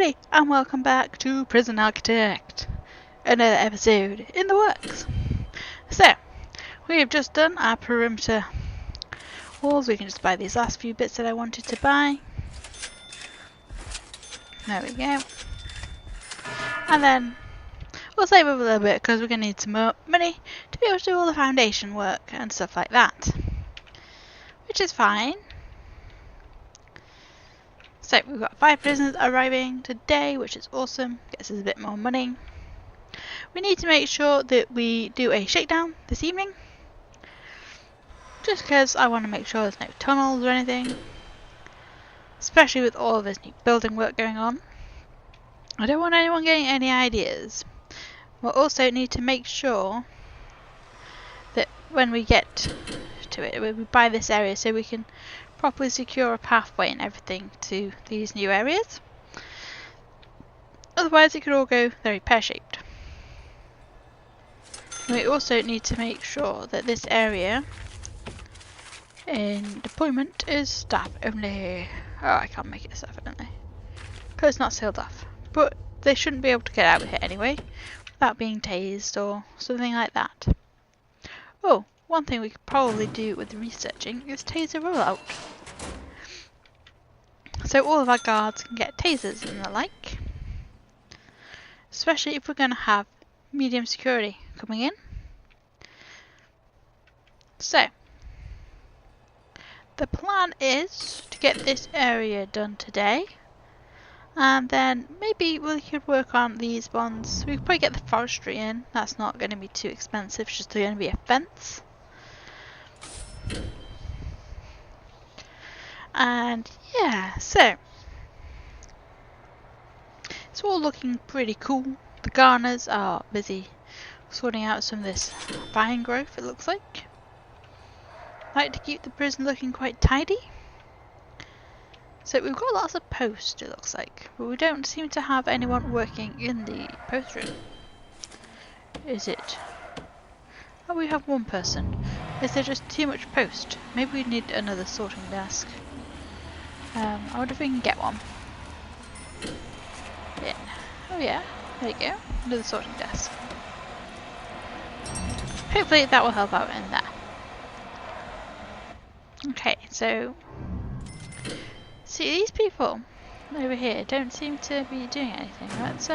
everybody, and welcome back to Prison Architect. Another episode in the works. So, we have just done our perimeter walls. We can just buy these last few bits that I wanted to buy. There we go. And then we'll save up a little bit because we're going to need some more money to be able to do all the foundation work and stuff like that. Which is fine. So we've got 5 prisoners arriving today, which is awesome. Gets us a bit more money. We need to make sure that we do a shakedown this evening. Just because I want to make sure there's no tunnels or anything. Especially with all of this new building work going on. I don't want anyone getting any ideas. We'll also need to make sure that when we get to it, we buy this area so we can properly secure a pathway and everything to these new areas. Otherwise it could all go very pear-shaped. We also need to make sure that this area in deployment is staff only. Oh, I can't make it staff only because it's not sealed off, but they shouldn't be able to get out of here anyway without being tased or something like that. Oh, one thing we could probably do with researching is taser rollout. So all of our guards can get tasers and the like. Especially if we're going to have medium security coming in. So, the plan is to get this area done today. And then maybe we could work on these ones. We could probably get the forestry in. That's not going to be too expensive. It's just going to be a fence. And yeah, so it's all looking pretty cool. The gardeners are busy sorting out some of this vine growth, it looks like. Like to keep the prison looking quite tidy. So we've got lots of posts, it looks like, but we don't seem to have anyone working in the post room. Is it? Oh, we have one person. Is there just too much post? Maybe we need another sorting desk. I wonder if we can get one. In. Oh yeah, there you go. Another sorting desk. Hopefully that will help out in there. Okay, so see, these people over here don't seem to be doing anything. Let's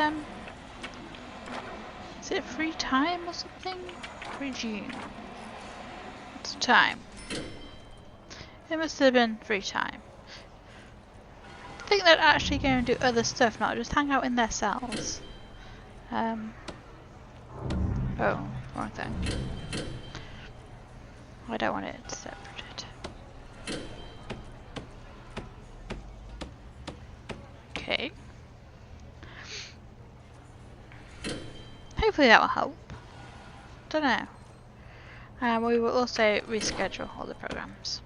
is it free time or something? Regime. What's the time? It must have been free time. I think they're actually going to do other stuff, not just hang out in their cells. Oh, wrong thing. I don't want it separated. Okay. Hopefully that will help. Don't know. We will also reschedule all the programs.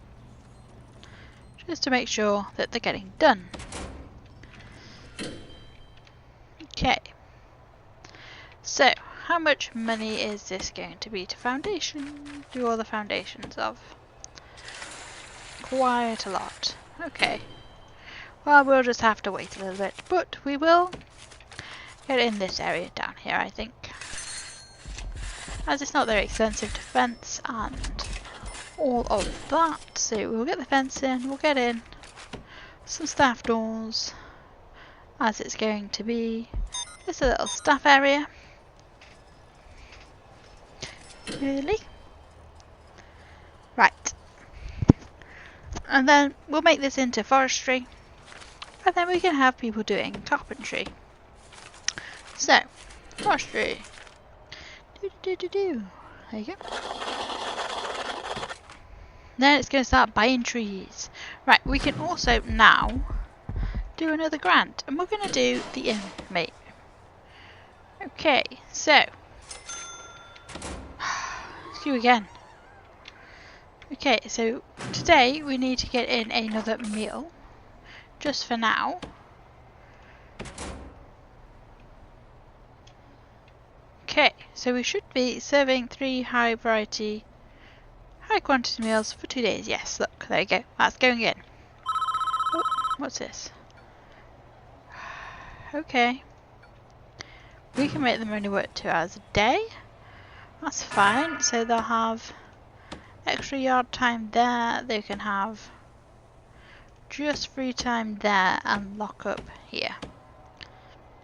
Just to make sure that they're getting done. Okay. So, how much money is this going to be to foundation? Do all the foundations of? Quite a lot. Okay. Well, we'll just have to wait a little bit, but we will get in this area down here, I think. As it's not very expensive to fence and all of that, so we'll get the fence in, we'll get in some staff doors, as it's going to be just a little staff area. Really? Right. And then we'll make this into forestry, and then we can have people doing carpentry. So, forestry. There you go. Then it's going to start buying trees. Right, we can also now do another grant, and we're going to do the inmate. Okay, so let's do again. Okay, so today we need to get in another meal, just for now. Okay, so we should be serving 3 high quantity meals for 2 days. Yes, look, there you go. That's going in. Oh, what's this? Okay. We can make them only work 2 hours a day. That's fine. So they'll have extra yard time there. They can have just free time there and lock up here.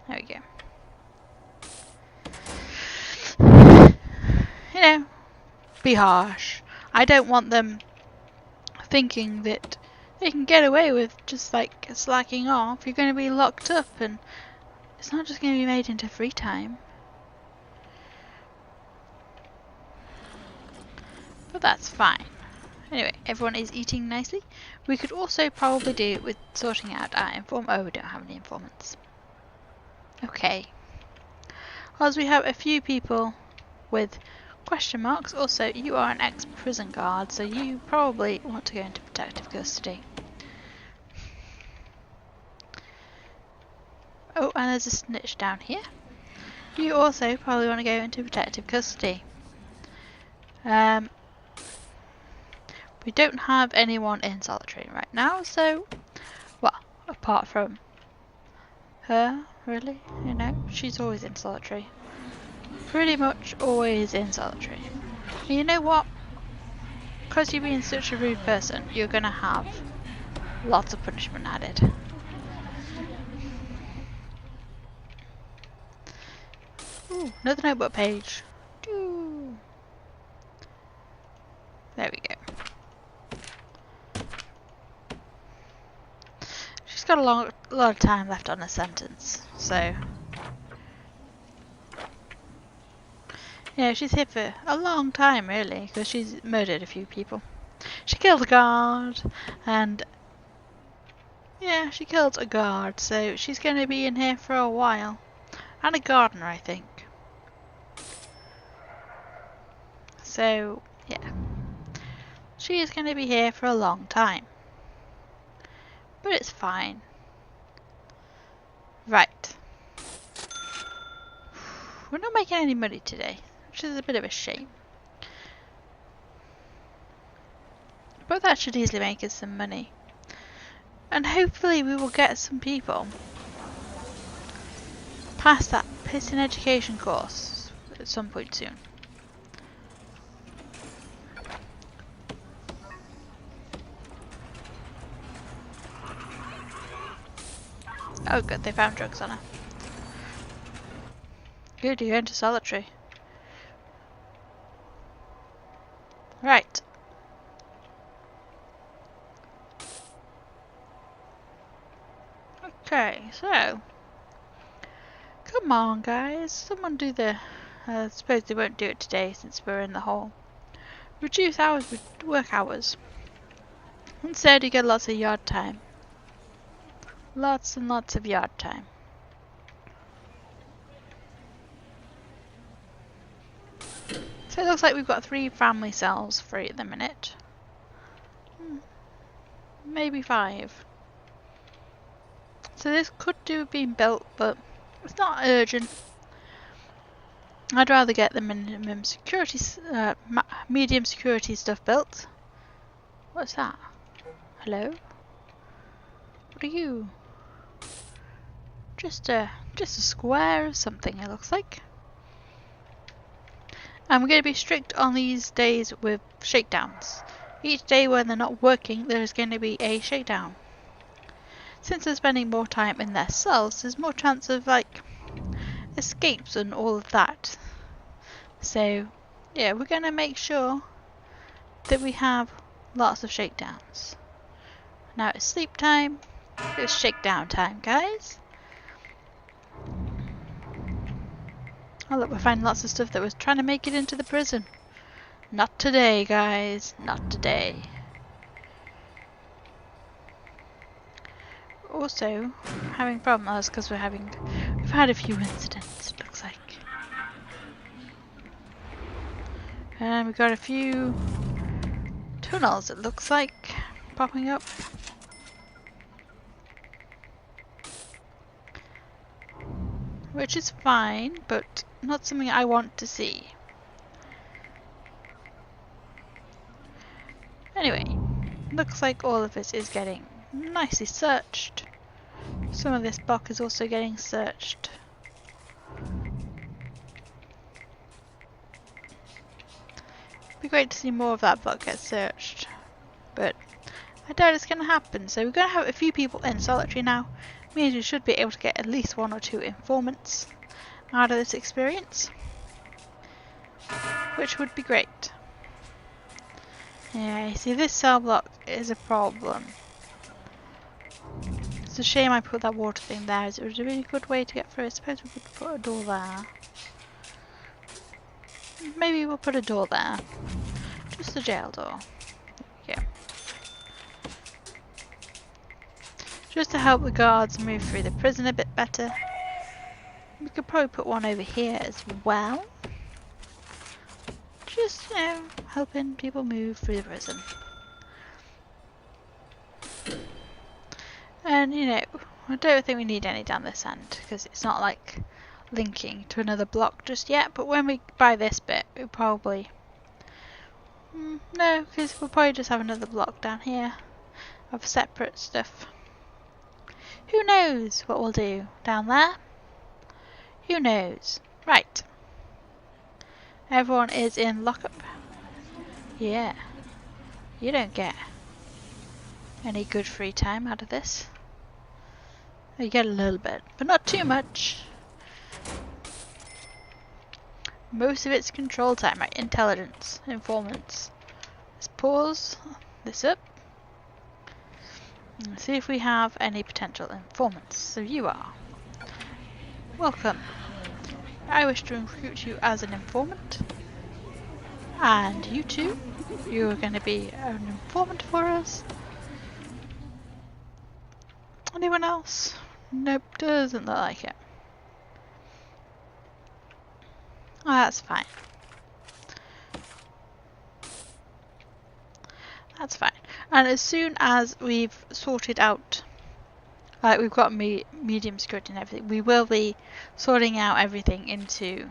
There we go. You know, be harsh. I don't want them thinking that they can get away with just like slacking off. You're going to be locked up and it's not just going to be made into free time. But that's fine. Anyway, everyone is eating nicely. We could also probably do with sorting out our oh, we don't have any informants. Okay. As we have a few people with question marks. Also, you are an ex-prison guard, so you probably want to go into protective custody. Oh, and there's a snitch down here. You also probably want to go into protective custody. We don't have anyone in solitary right now, so, well, apart from her, really, you know, she's always in solitary. Pretty much always in solitary. And you know what? Because you're being such a rude person, you're gonna have lots of punishment added. Ooh, another notebook page. Ooh. There we go. She's got a lot of time left on her sentence, so yeah, she's here for a long time really, because she's murdered a few people. She killed a guard, and yeah, she killed a guard, so she's going to be in here for a while. And a gardener, I think. So, yeah. She is going to be here for a long time. But it's fine. Right. We're not making any money today, which is a bit of a shame. But that should easily make us some money. And hopefully we will get some people past that pissing education course at some point soon. Oh good, they found drugs on her. Good, you're into solitary. Right. Okay, so come on guys, someone do the, I suppose they won't do it today since we're in the hole. Reduce hours with work hours. Instead you get lots of yard time. Lots and lots of yard time. So it looks like we've got 3 family cells free at the minute. Maybe 5. So this could do being built, but it's not urgent. I'd rather get the minimum security, medium security stuff built. What's that? Hello? What are you? Just a square of something, it looks like. And we're going to be strict on these days with shakedowns. Each day when they're not working, there's going to be a shakedown. Since they're spending more time in their cells, there's more chance of like escapes and all of that. So yeah, we're going to make sure that we have lots of shakedowns. Now it's sleep time, it's shakedown time, guys. Oh look, we're finding lots of stuff that was trying to make it into the prison. Not today, guys, not today. Also having problems because we've had a few incidents, it looks like. And we've got a few tunnels, it looks like, popping up. Which is fine, but not something I want to see. Anyway, looks like all of it is getting nicely searched. Some of this block is also getting searched. It'd be great to see more of that block get searched, but I doubt it's going to happen. So we're going to have a few people in solitary now. Means we should be able to get at least 1 or 2 informants out of this experience, which would be great. Yeah, you see, this cell block is a problem. It's a shame I put that water thing there, as it was a really good way to get through. I suppose we could put a door there. Maybe we'll put a door there. Just the jail door. There we go. Just to help the guards move through the prison a bit better. We could probably put one over here as well. Just, you know, helping people move through the prison. And, you know, I don't think we need any down this end, because it's not like linking to another block just yet. But when we buy this bit, we'll probably... no, because we'll probably just have another block down here of separate stuff. Who knows what we'll do down there? Who knows? Right. Everyone is in lockup. Yeah. You don't get any good free time out of this. You get a little bit, but not too much. Most of it's control time, right? Intelligence, informants. Let's pause this up. And see if we have any potential informants. So you are. Welcome. I wish to recruit you as an informant. And you too. You are going to be an informant for us. Anyone else? Nope, doesn't look like it. Oh, that's fine. That's fine. And as soon as we've sorted out, like we've got medium security and everything, we will be sorting out everything into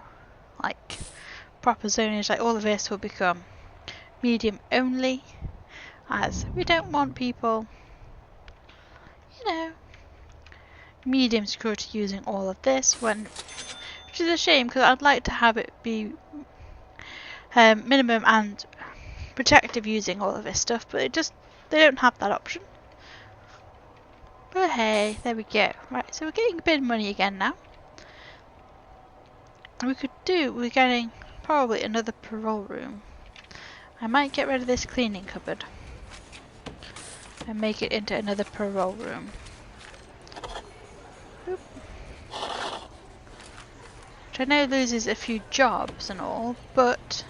like proper zonage. Like all of this will become medium only, as we don't want people, you know, medium security using all of this, when, which is a shame, because I'd like to have it be minimum and protective using all of this stuff, but it just, they don't have that option. But hey, there we go. Right, so we're getting a bit of money again now. We're getting probably another parole room. I might get rid of this cleaning cupboard and make it into another parole room. Oop. Which I know loses a few jobs and all, but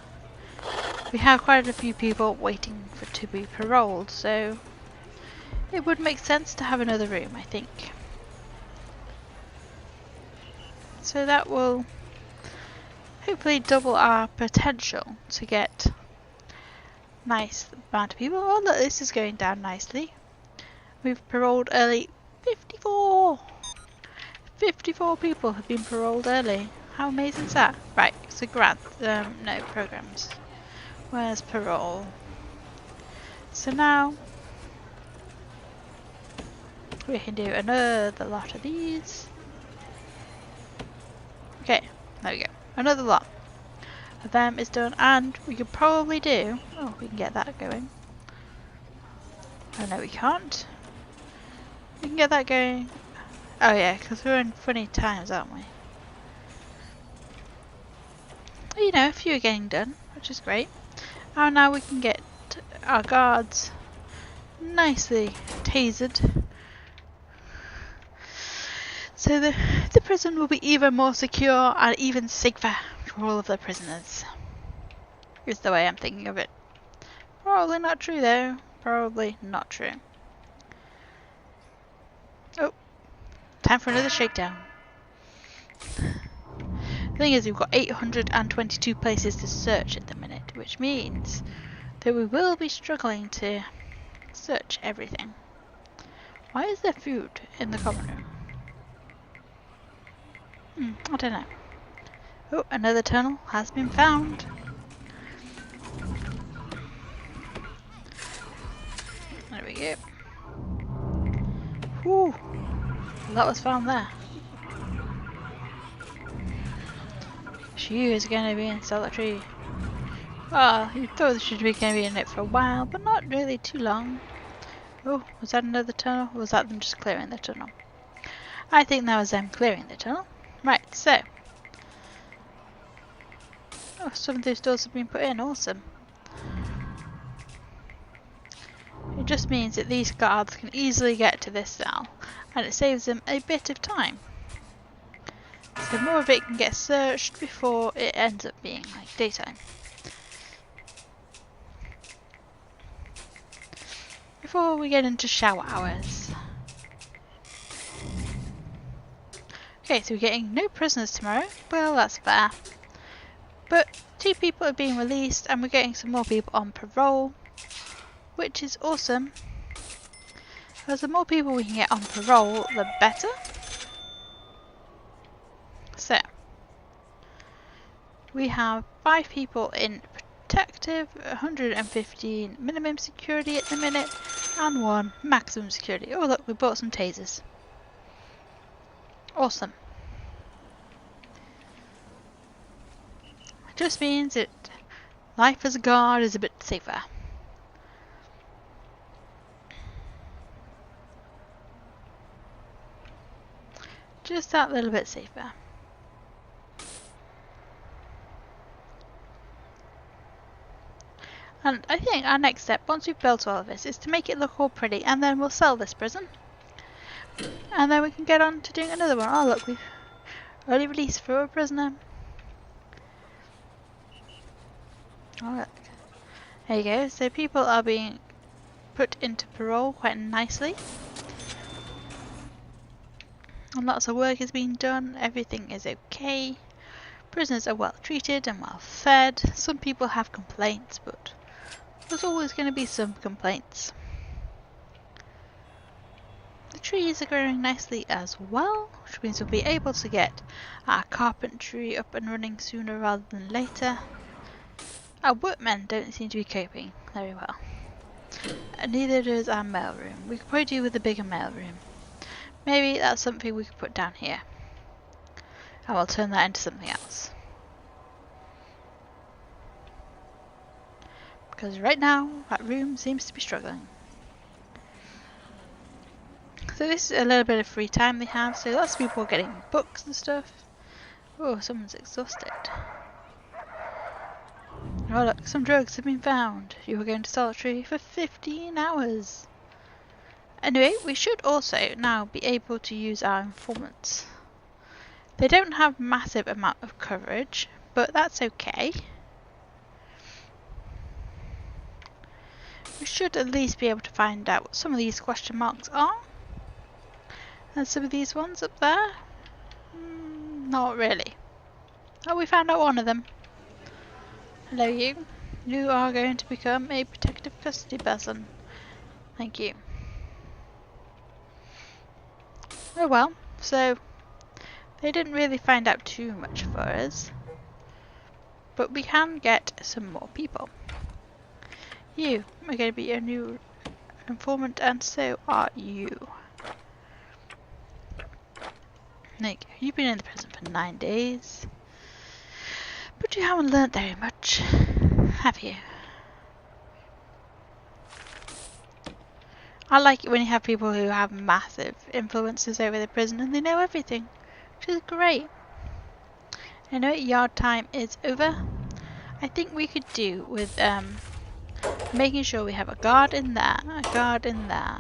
we have quite a few people waiting to be paroled, so it would make sense to have another room, I think. So that will hopefully double our potential to get nice amount of people. Oh look, this is going down nicely. We've paroled early. 54! 54 people have been paroled early. How amazing is that? Right, so grant, no, programs. Where's parole? So now we can do another lot of these. Okay, there we go. Another lot of them is done, and we could probably do... oh, we can get that going. Oh no, we can't. We can get that going. Oh yeah, because we're in funny times, aren't we? You know, a few are getting done, which is great. And now we can get our guards nicely tasered. So the prison will be even more secure and even safer for all of the prisoners. Is the way I'm thinking of it. Probably not true though. Probably not true. Oh, time for another shakedown. The thing is, we've got 822 places to search at the minute, which means that we will be struggling to search everything. Why is there food in the common room? I don't know. Oh, another tunnel has been found. There we go. Whew. A lot was found there. She is going to be in solitary. Well, you thought she was going to be in it for a while, but not really too long. Oh, was that another tunnel? Or was that them just clearing the tunnel? I think that was them clearing the tunnel. Right, so. Oh, some of those doors have been put in. Awesome. It just means that these guards can easily get to this cell, and it saves them a bit of time. So more of it can get searched before it ends up being like daytime. Before we get into shower hours. Okay, so we're getting no prisoners tomorrow. Well, that's fair. But 2 people are being released and we're getting some more people on parole, which is awesome. Because the more people we can get on parole, the better. So, we have 5 people in protective, 115 minimum security at the minute, and 1 maximum security. Oh look, we bought some tasers. Awesome. It just means that life as a guard is a bit safer. Just that little bit safer. And I think our next step, once we've built all of this, is to make it look all pretty, and then we'll sell this prison. And then we can get on to doing another one. Oh look, we've early release for a prisoner. Oh look. There you go. So people are being put into parole quite nicely. And lots of work is being done. Everything is okay. Prisoners are well treated and well fed. Some people have complaints, but there's always going to be some complaints. The trees are growing nicely as well, which means we'll be able to get our carpentry up and running sooner rather than later. Our workmen don't seem to be coping very well. And neither does our mailroom. We could probably do with a bigger mailroom. Maybe that's something we could put down here. And we'll turn that into something else. Because right now, that room seems to be struggling. So this is a little bit of free time they have, so lots of people are getting books and stuff. Oh, someone's exhausted. Oh look, some drugs have been found. You were going to solitary for 15 hours. Anyway, we should also now be able to use our informants. They don't have massive amount of coverage, but that's okay. We should at least be able to find out what some of these question marks are. And some of these ones up there? Not really. Oh, we found out one of them. Hello you. You are going to become a protective custody person. Thank you. Oh well, so they didn't really find out too much for us. But we can get some more people. You are going to be a new informant, and so are you. Nick, you've been in the prison for 9 days. But you haven't learnt very much, have you? I like it when you have people who have massive influences over the prison and they know everything, which is great. I know yard time is over. I think we could do with making sure we have a guard in there, a guard in there,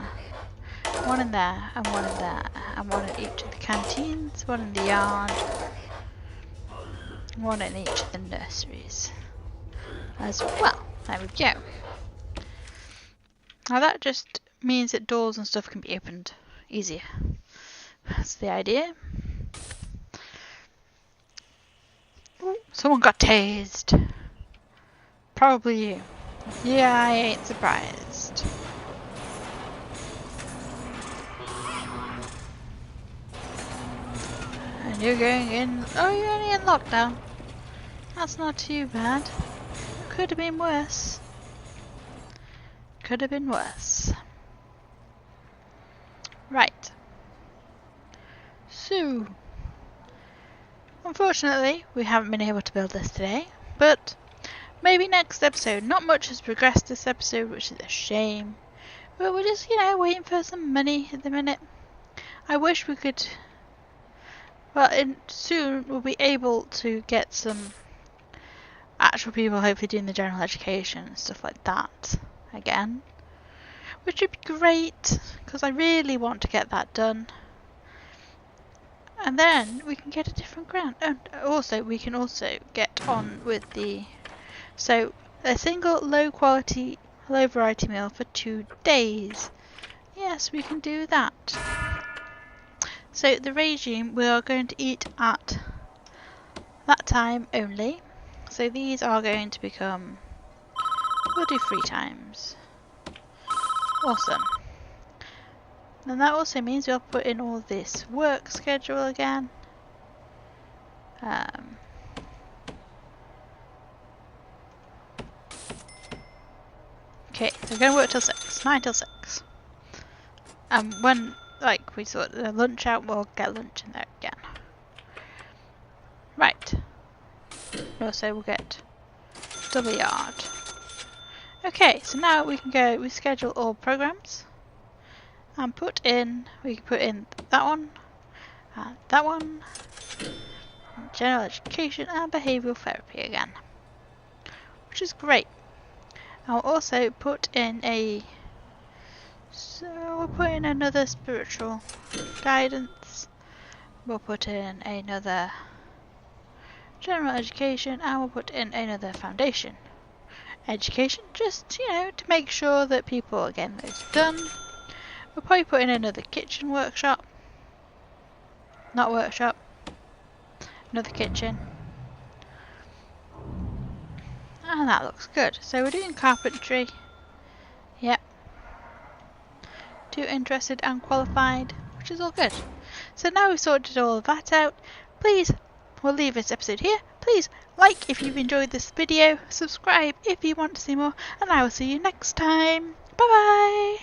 one in there, and one in there, and one in each of the canteens, one in the yard, one in each of the nurseries as well. There we go. Now that just means that doors and stuff can be opened easier. That's the idea. Ooh, someone got tased. Probably you. Yeah, I ain't surprised. And you're going in. Oh, you're only in lockdown. That's not too bad. Could have been worse. Could have been worse. Right. So, unfortunately, we haven't been able to build this today, but maybe next episode. Not much has progressed this episode, which is a shame. But we're just, waiting for some money at the minute. I wish we could... Well, soon we'll be able to get some actual people hopefully doing the general education and stuff like that again. Which would be great, because I really want to get that done. And then we can get a different grant. And also, we can also get on with the... So, a single low quality, low variety meal for 2 days. Yes, we can do that. So, the regime, we are going to eat at that time only. So, these are going to become... We'll do 3 times. Awesome. And that also means we'll put in all this work schedule again. Okay, so we're going to work till 6, 9 till 6. When, like, we sort the lunch out, we'll get lunch in there again. Right. Also, we'll get double yard. Okay, so now we can go, we schedule all programs. And we can put in that one, and that one, and general education and behavioural therapy again. Which is great. I'll also put in we'll put in another spiritual guidance, we'll put in another general education, and we'll put in another foundation education, just, to make sure that people are getting those done. We'll probably put in another kitchen workshop. Not workshop. Another kitchen. And that looks good. So we're doing carpentry. Yep. 2 interested and qualified, which is all good. So now we've sorted all of that out. Please, we'll leave this episode here. Please like if you've enjoyed this video. Subscribe if you want to see more. And I will see you next time. Bye bye.